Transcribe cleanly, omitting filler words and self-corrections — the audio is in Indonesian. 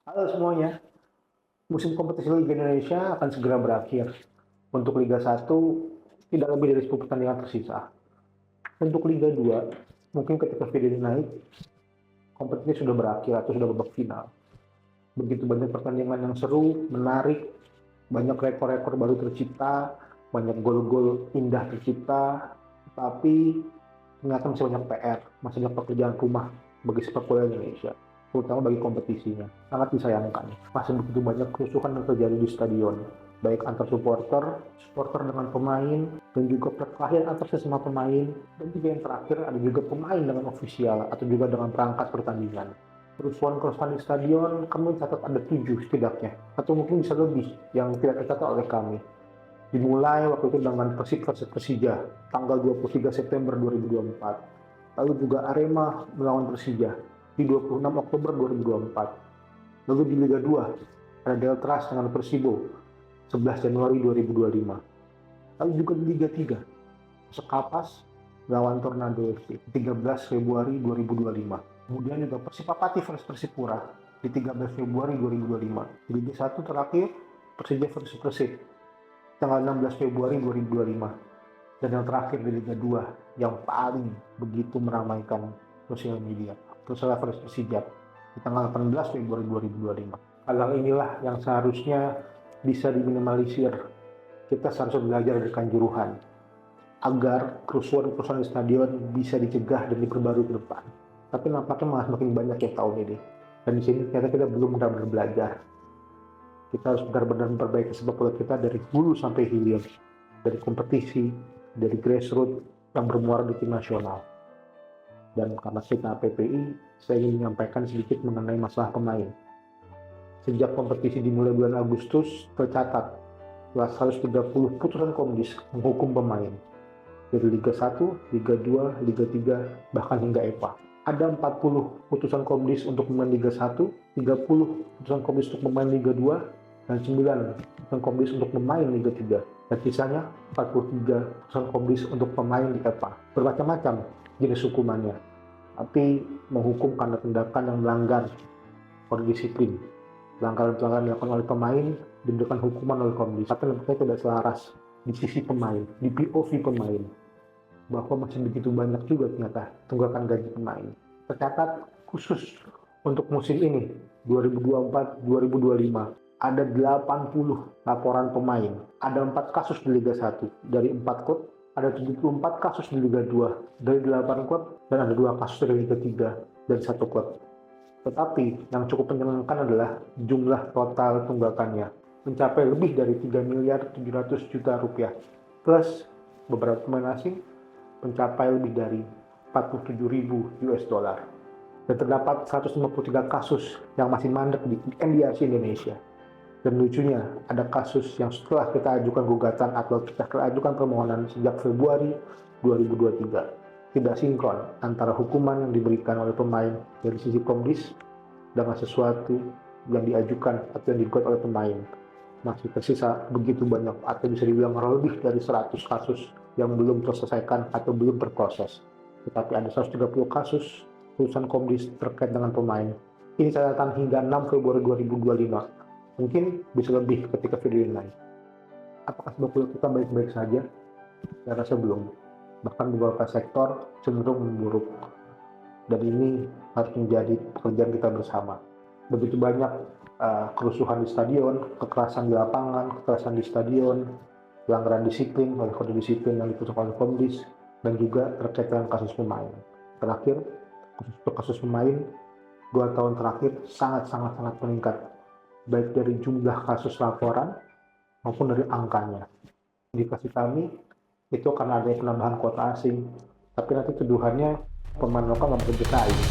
Halo semuanya, musim kompetisi Liga Indonesia akan segera berakhir. Untuk Liga 1, tidak lebih dari 10 pertandingan tersisa. Untuk Liga 2, mungkin ketika video ini naik, kompetisi sudah berakhir atau sudah babak final. Begitu banyak pertandingan yang seru, menarik, banyak rekor-rekor baru tercipta, banyak gol-gol indah tercipta, tapi ternyata masih banyak PR, masih banyak pekerjaan rumah bagi sepak bola Indonesia, terutama bagi kompetisinya. Sangat disayangkan, masih begitu banyak kerusuhan yang terjadi di stadion, baik antar supporter, supporter dengan pemain, dan juga perkelahian antar sesama pemain, dan juga yang terakhir ada juga pemain dengan ofisial atau juga dengan perangkat pertandingan. Kerusuhan-kerusuhan di stadion, kami catat ada 7 setidaknya, atau mungkin bisa lebih yang tidak tercatat oleh kami. Dimulai waktu itu dengan Persib versus Persija, tanggal 23 September 2024. Lalu juga Arema melawan Persija di 26 Oktober 2024. Lalu di Liga 2, ada Deltras dengan Persibo, 11 Januari 2025. Lalu juga di Liga 3, Sekapas melawan Tornado FC, 13 Februari 2025. Kemudian juga Persipapati versus Persipura di 13 Februari 2025. Di Liga 1 terakhir, Persija versus Persib, tanggal 16 Februari 2025. Dan yang terakhir di Liga 2 yang paling begitu meramaikan sosial media, Persela versus Persija di tanggal 18 Februari 2025. Hal inilah yang seharusnya bisa diminimalisir. Kita seharusnya belajar dari Kanjuruhan agar kerusuhan-kerusuhan di stadion bisa dicegah dan diperbarui ke depan. Tapi nampaknya malah semakin banyak ya tahun ini. Dan di sini ternyata kita belum benar-benar belajar. Kita harus benar-benar memperbaiki sepak bola kita dari hulu sampai hilir, dari kompetisi, dari grassroots yang bermuara di tim nasional. Dan karena kita PPI, saya ingin menyampaikan sedikit mengenai masalah pemain. Sejak kompetisi dimulai bulan Agustus, tercatat telah 130 putusan komdis menghukum pemain dari Liga 1, Liga 2, Liga 3, bahkan hingga EPA. Ada 40 putusan komdis untuk pemain Liga 1, 30 putusan komdis untuk pemain Liga 2, dan 9 putusan komdis untuk pemain Liga 3. Dan sisanya 43 putusan komdis untuk pemain di EPA. Bermacam-macam jenis hukumannya, tapi menghukum karena tindakan yang melanggar kode disiplin. Pelanggaran-pelanggaran dilakukan oleh pemain diberikan hukuman oleh komdis, tapi nampaknya tidak selaras di sisi pemain, di POV pemain, bahwa masih begitu banyak juga ternyata tunggakan gaji pemain. Tercatat khusus untuk musim ini 2024-2025 ada 80 laporan pemain, ada 4 kasus di Liga 1 dari 4 klub, ada 74 kasus di Liga 2 dari 8 klub, dan ada 2 kasus dari Liga 3 dari 1 klub. Tetapi yang cukup menyenangkan adalah jumlah total tunggakannya mencapai lebih dari 3 miliar 700 juta rupiah, plus beberapa pemain asing mencapai lebih dari 47.000 US dollar. Dan terdapat 153 kasus yang masih mandek di NDRC Indonesia. Dan lucunya, ada kasus yang setelah kita ajukan gugatan atau kita ajukan permohonan sejak Februari 2023, tidak sinkron antara hukuman yang diberikan oleh pemain dari sisi komdis dengan sesuatu yang diajukan atau yang digugat oleh pemain. Masih tersisa begitu banyak, atau bisa dibilang lebih dari 100 kasus yang belum terselesaikan atau belum berproses. Tetapi ada 130 kasus putusan komdis terkait dengan pemain. Ini catatan hingga 6 Februari 2025. Mungkin bisa lebih ketika video ini naik. Apakah sepak bola kita baik-baik saja? Saya rasa belum. Bahkan beberapa sektor cenderung memburuk. Dan ini harus menjadi pekerjaan kita bersama. Begitu banyak kerusuhan di stadion, kekerasan di lapangan, kekerasan di stadion, pelanggaran disiplin oleh kode disiplin yang diputuskan oleh komdis, dan juga terkait dengan kasus pemain. Terakhir, kasus pemain 2 tahun terakhir sangat meningkat, baik dari jumlah kasus laporan maupun dari angkanya. Indikasi kami itu karena adanya penambahan kuota asing, tapi nanti tuduhannya pemain lokal nggak bisa bersaing.